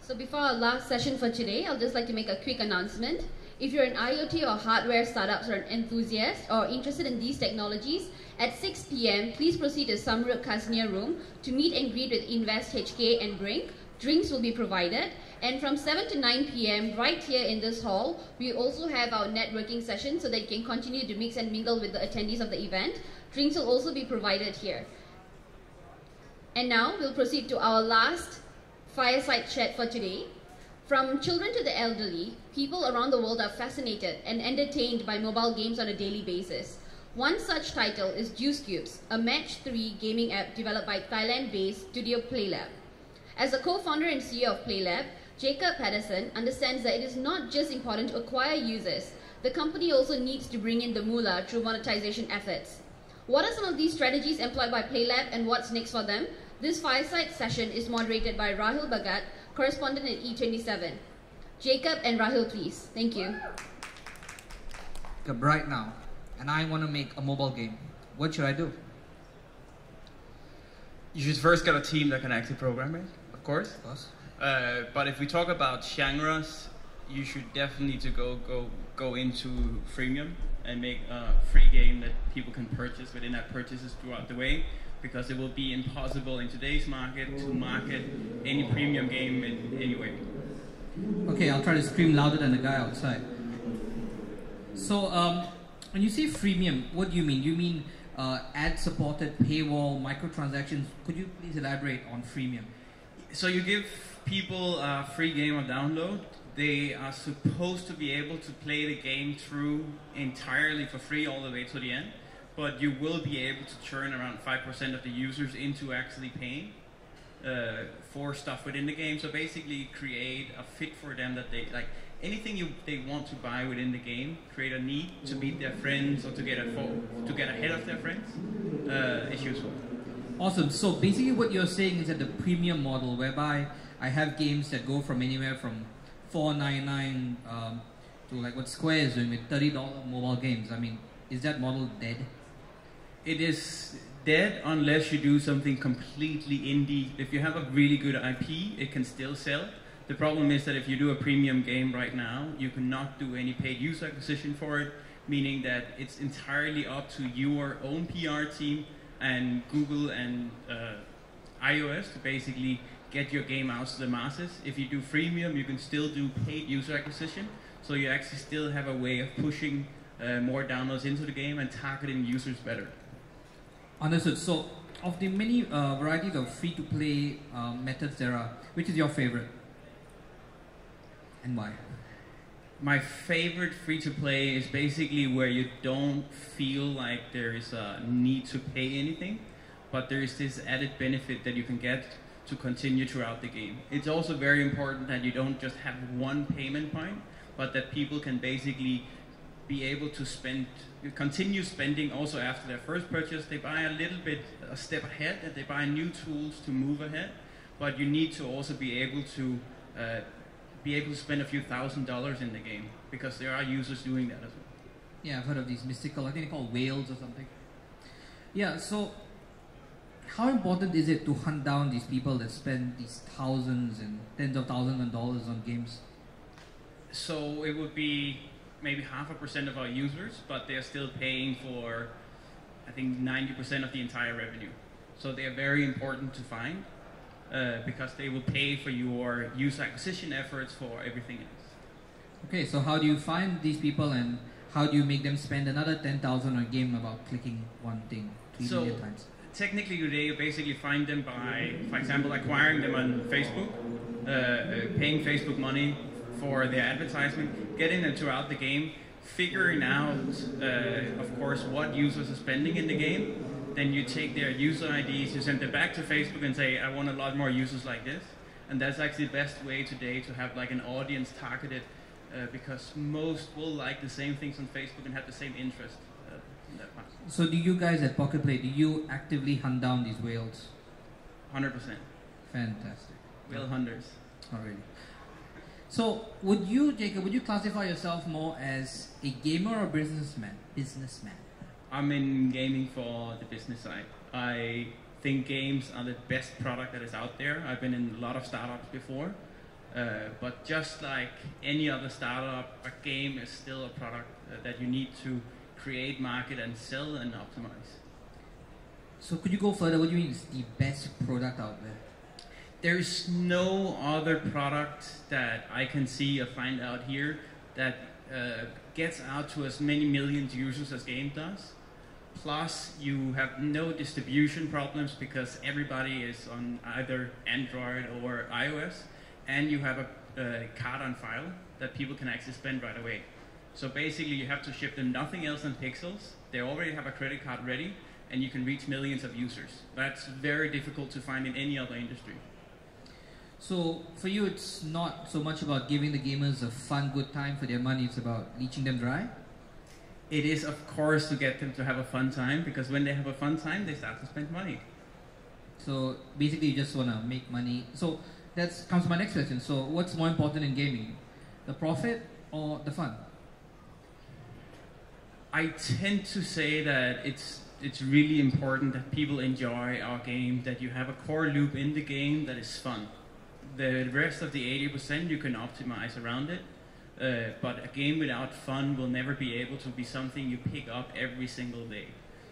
So before our last session for today, I'll just like to make a quick announcement. If you're an IoT or hardware startups or an enthusiast or interested in these technologies, at 6 p.m., please proceed to Samruk Kasnia Room to meet and greet with Invest HK and Brink. Drinks will be provided. And from 7 to 9 p.m., right here in this hall, we also have our networking session so that you can continue to mix and mingle with the attendees of the event. Drinks will also be provided here. And now we'll proceed to our last Fireside chat for today. From children to the elderly, people around the world are fascinated and entertained by mobile games on a daily basis. One such title is Juice Cubes, a match-3 gaming app developed by Thailand-based Studio Playlab. As a co-founder and CEO of Playlab, Jacob Patterson understands that it is not just important to acquire users. The company also needs to bring in the moolah through monetization efforts. What are some of these strategies employed by Playlab and what's next for them? This Fireside session is moderated by Rahul Bhagat, correspondent at E27. Jacob and Rahul, please. Thank you. Jacob, right now, and I want to make a mobile game. What should I do? You should first get a team that can actually program it, of course. But if we talk about genres, you should definitely go into freemium and make a free game that people can purchase with in-app purchases throughout the way, because it will be impossible in today's market to market any premium game in any way. Okay, I'll try to scream louder than the guy outside. So, when you say freemium, what do you mean? You mean ad-supported paywall, microtransactions? Could you please elaborate on freemium? So you give people a free game on download. They are supposed to be able to play the game through entirely for free all the way to the end, but you will be able to churn around 5% of the users into actually paying for stuff within the game. So basically create a fit for them that they like. Anything they want to buy within the game, create a need to meet their friends or to get ahead of their friends is useful. Awesome. So basically what you're saying is that the premium model, whereby I have games that go from anywhere from $4.99 to like what Square is doing with $30 mobile games. I mean, is that model dead? It is dead unless you do something completely indie. If you have a really good IP, it can still sell. The problem is that if you do a premium game right now, you cannot do any paid user acquisition for it, meaning that it's entirely up to your own PR team and Google and iOS to basically get your game out to the masses. If you do freemium, you can still do paid user acquisition, so you actually still have a way of pushing more downloads into the game and targeting users better. Understood. So, of the many varieties of free-to-play methods there are, which is your favorite? And why? My favorite free-to-play is basically where you don't feel like there is a need to pay anything, but there is this added benefit that you can get to continue throughout the game. It's also very important that you don't just have one payment point, but that people can basically be able to continue spending also after their first purchase. They buy a step ahead, and they buy new tools to move ahead, but you need to also be able to spend a few $1,000s in the game, because there are users doing that as well. Yeah, I've heard of these mystical, I think they're called whales or something. Yeah, so how important is it to hunt down these people that spend these thousands and tens of thousands of dollars on games? So it would be maybe 0.5% of our users, but they're still paying for, I think, 90% of the entire revenue. So they are very important to find. Because they will pay for your user acquisition efforts for everything else. Okay, so how do you find these people, and how do you make them spend another 10,000 on a game about clicking one thing 3 million times? Technically today you basically find them by, for example, acquiring them on Facebook, paying Facebook money for their advertisement, getting them throughout the game, figuring out, of course, what users are spending in the game. Then you take their user IDs, you send them back to Facebook and say, I want a lot more users like this. And that's actually the best way today to have like an audience targeted, because most will like the same things on Facebook and have the same interest in that part. So do you guys at Pocket Play, do you actively hunt down these whales? 100%. Fantastic. Whale hunters. Already. So would you, Jacob, would you classify yourself more as a gamer or businessman? I'm in gaming for the business side. I think games are the best product that is out there. I've been in a lot of startups before. But just like any other startup, a game is still a product that you need to create, market, and sell and optimize. So could you go further? What do you mean is the best product out there? There is no other product that I can see or find out here that gets out to as many millions of users as game does. Plus, you have no distribution problems because everybody is on either Android or iOS, and you have a card on file that people can actually spend right away. So basically, you have to ship them nothing else than pixels. They already have a credit card ready, and you can reach millions of users. That's very difficult to find in any other industry. So for you, it's not so much about giving the gamers a fun, good time for their money. It's about leeching them dry. It is, of course, to get them to have a fun time, because when they have a fun time, they start to spend money. So basically, you just want to make money. So that comes to my next question. So what's more important in gaming, the profit or the fun? I tend to say that it's really important that people enjoy our game, that you have a core loop in the game that is fun. The rest of the 80% you can optimize around it. But a game without fun will never be able to be something you pick up every single day.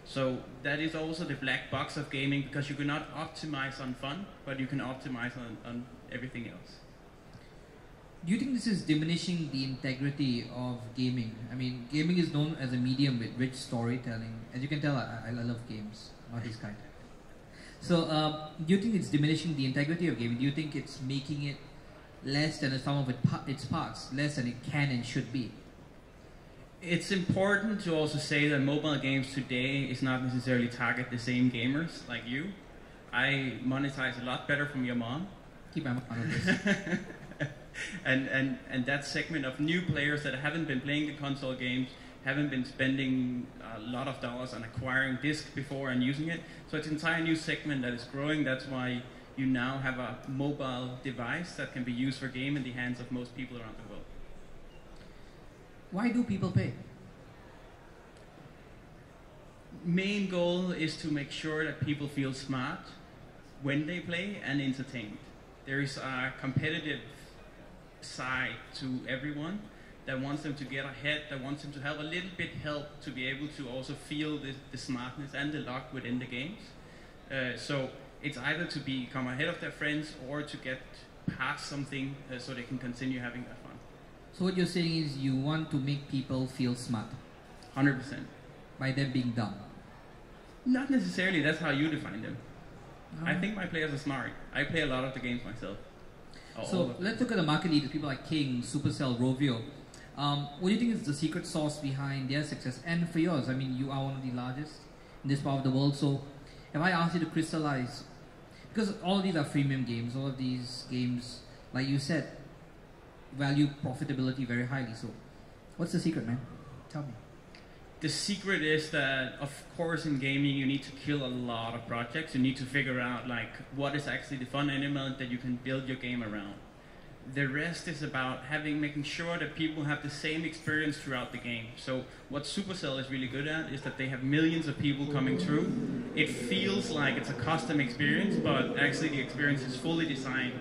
So that is also the black box of gaming, because you cannot optimize on fun, but you can optimize on everything else. Do you think this is diminishing the integrity of gaming? I mean, gaming is known as a medium with rich storytelling. As you can tell, I love games, not this kind. So do you think it's diminishing the integrity of gaming? Do you think it's making it less than the sum of its parts, less than it can and should be? It's important to also say that mobile games today is not necessarily target the same gamers like you. I monetize a lot better from your mom. Keep my mouth out of this. and that segment of new players that haven't been playing the console games, haven't been spending a lot of dollars on acquiring discs before and using it. So it's an entire new segment that is growing. That's why you now have a mobile device that can be used for game in the hands of most people around the world. Why do people pay? Main goal is to make sure that people feel smart when they play and entertained. There is a competitive side to everyone that wants them to get ahead, that wants them to have a little bit help to be able to also feel the smartness and the luck within the games. So it's either to become ahead of their friends or to get past something so they can continue having that fun. So what you're saying is you want to make people feel smart 100%. by them being dumb. Not necessarily, that's how you define them. I think my players are smart. I play a lot of the games myself. So let's look at the market leaders, people like King, Supercell, Rovio. What do you think is the secret sauce behind their success and for yours? I mean, you are one of the largest in this part of the world. So if I ask you to crystallize, because all of these are freemium games, all of these games, like you said, value profitability very highly. So what's the secret, man? Tell me. The secret is that, of course, in gaming you need to kill a lot of projects. You need to figure out like what is actually the fun element that you can build your game around. The rest is about making sure that people have the same experience throughout the game. So what Supercell is really good at is that they have millions of people coming through. It feels like it's a custom experience, but actually the experience is fully designed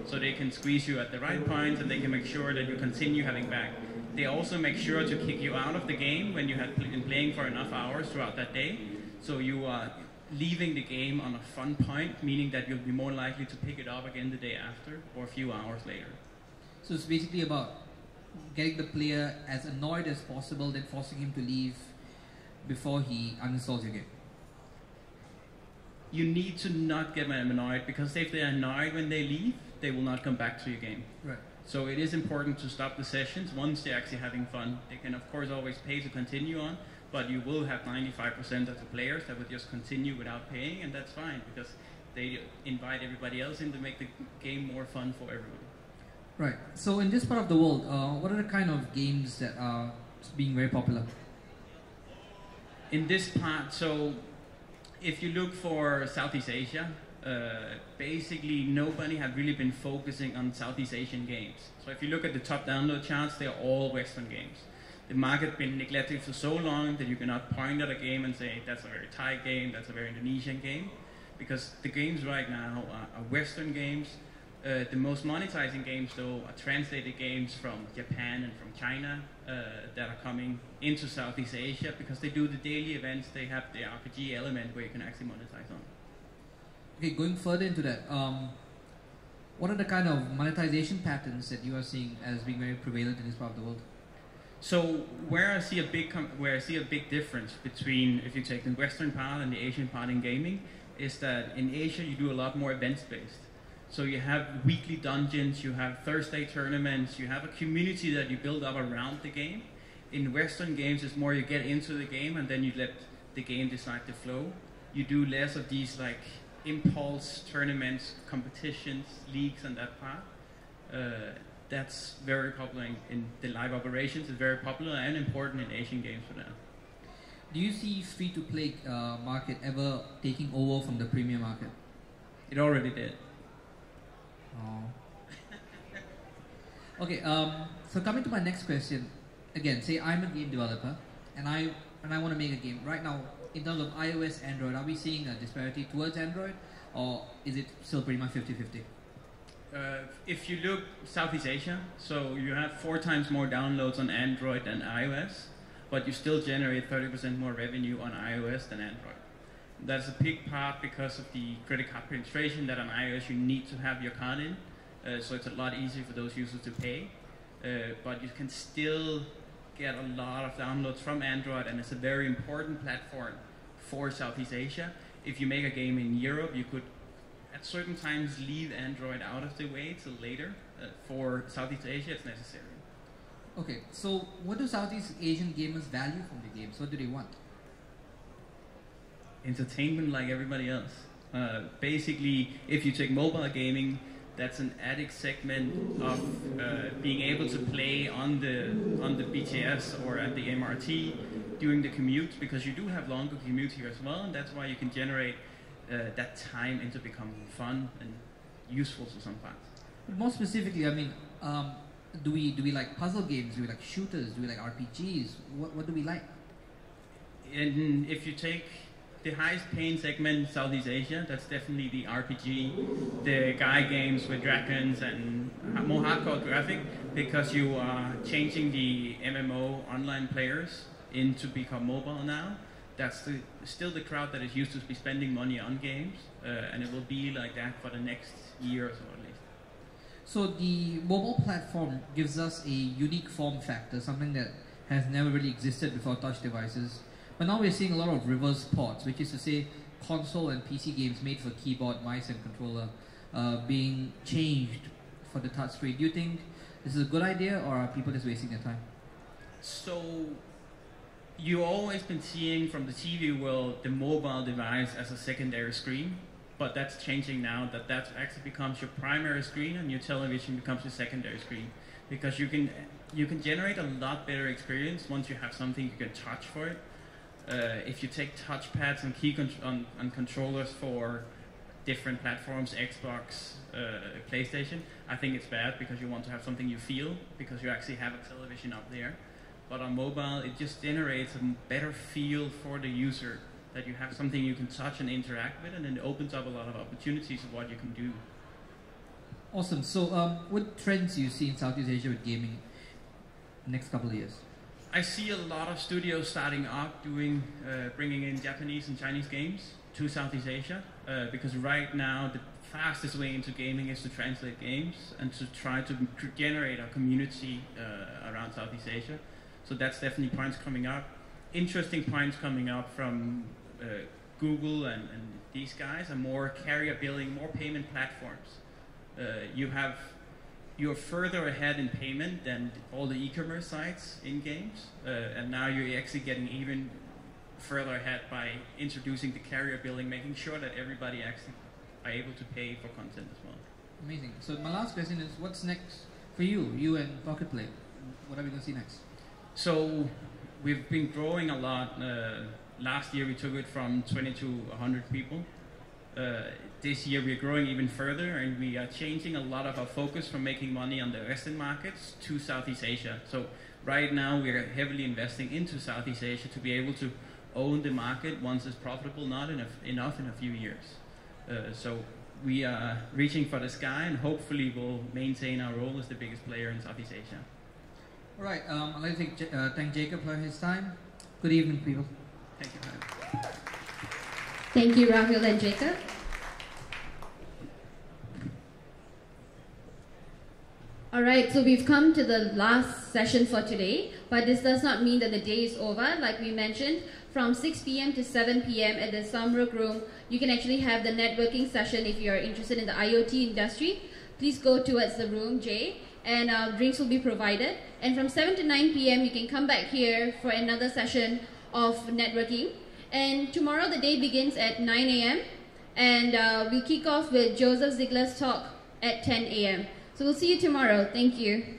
so they can squeeze you at the right points and they can make sure that you continue having back. They also make sure to kick you out of the game when you have been playing for enough hours throughout that day. So you are leaving the game on a fun point, meaning that you'll be more likely to pick it up again the day after or a few hours later. So it's basically about getting the player as annoyed as possible, then forcing him to leave before he uninstalls your game. You need to not get them annoyed, because if they're annoyed when they leave, they will not come back to your game. Right. So it is important to stop the sessions once they're actually having fun. They can of course always pay to continue on, but you will have 95% of the players that will just continue without paying, and that's fine because they invite everybody else in to make the game more fun for everybody. Right. So in this part of the world, what are the kind of games that are being very popular? In this part, so if you look for Southeast Asia, basically nobody have really been focusing on Southeast Asian games. So if you look at the top download charts, they're all Western games. The market has been neglected for so long that you cannot point at a game and say that's a very Thai game, that's a very Indonesian game, because the games right now are Western games The most monetizing games, though, are translated games from Japan and from China that are coming into Southeast Asia because they do the daily events. They have the RPG element where you can actually monetize on. Okay, going further into that, what are the kind of monetization patterns that you are seeing as being very prevalent in this part of the world? So where I see a big difference between if you take the Western part and the Asian part in gaming is that in Asia you do a lot more events based. So you have weekly dungeons, you have Thursday tournaments, you have a community that you build up around the game. In Western games, it's more you get into the game and then you let the game decide the flow. You do less of these like impulse tournaments, competitions, leagues, and that part. That's very popular in the live operations. It's very popular and important in Asian games for now. Do you see free-to-play market ever taking over from the premium market? It already did. Oh. Okay, so coming to my next question, again, say I'm a game developer and I want to make a game. Right now, in terms of iOS, Android, are we seeing a disparity towards Android, or is it still pretty much 50-50? If you look Southeast Asia, so you have 4 times more downloads on Android than iOS, but you still generate 30% more revenue on iOS than Android. That's a big part because of the credit card penetration that on iOS you need to have your card in, so it's a lot easier for those users to pay. But you can still get a lot of downloads from Android, and it's a very important platform for Southeast Asia. If you make a game in Europe, you could at certain times leave Android out of the way till later. For Southeast Asia, it's necessary. Okay, so what do Southeast Asian gamers value from the games? What do they want? Entertainment like everybody else. Basically, if you take mobile gaming, that's an addict segment of being able to play on the BTS or at the MRT during the commute, because you do have longer commute here as well, and that's why you can generate that time into becoming fun and useful to some parts. But more specifically, I mean, do we like puzzle games? Do we like shooters? Do we like RPGs? What do we like? And if you take the highest paying segment in Southeast Asia, that's definitely the RPG, the guy games with dragons and more hardcore graphic, because you are changing the MMO online players into become mobile now. That's still the crowd that is used to be spending money on games, and it will be like that for the next year or so at least. So the mobile platform gives us a unique form factor, something that has never really existed before touch devices. But now we're seeing a lot of reverse ports, which is to say console and PC games made for keyboard, mice and controller being changed for the touchscreen. Do you think this is a good idea, or are people just wasting their time? So you've always been seeing from the TV world the mobile device as a secondary screen, but that's changing now. That actually becomes your primary screen and your television becomes your secondary screen, because you can generate a lot better experience once you have something you can touch for it. If you take touchpads and on controllers for different platforms, Xbox, PlayStation, I think it's bad because you want to have something you feel, because you actually have a television up there. But on mobile, it just generates a better feel for the user, that you have something you can touch and interact with, and then it opens up a lot of opportunities of what you can do. Awesome. So what trends do you see in Southeast Asia with gaming the next couple of years? I see a lot of studios starting up bringing in Japanese and Chinese games to Southeast Asia, because right now the fastest way into gaming is to translate games and to try to generate a community around Southeast Asia. So that's definitely points coming up. Interesting points coming up from Google and these guys are more carrier billing, more payment platforms. You're further ahead in payment than all the e-commerce sites in games, and now you're actually getting even further ahead by introducing the carrier billing, making sure that everybody actually are able to pay for content as well. Amazing. So my last question is, what's next for you and Pocket Play? What are we going to see next? So we've been growing a lot. Last year we took it from 20 to 100 people. This year we're growing even further, and we are changing a lot of our focus from making money on the Western markets to Southeast Asia. So right now we are heavily investing into Southeast Asia to be able to own the market once it's profitable, not enough in a few years. So we are reaching for the sky, and hopefully we'll maintain our role as the biggest player in Southeast Asia. All right, I'd like to thank Jacob for his time. Good evening, people. Thank you. Thank you, Rahul and Jacob. Alright, so we've come to the last session for today, but this does not mean that the day is over. Like we mentioned, from 6 p.m. to 7 p.m. at the Samruk room, you can actually have the networking session if you're interested in the IoT industry. Please go towards the room J, and drinks will be provided. And from 7 to 9 p.m. you can come back here for another session of networking. And tomorrow the day begins at 9 a.m. and we'll kick off with Joseph Ziegler's talk at 10 a.m. So we'll see you tomorrow. Thank you.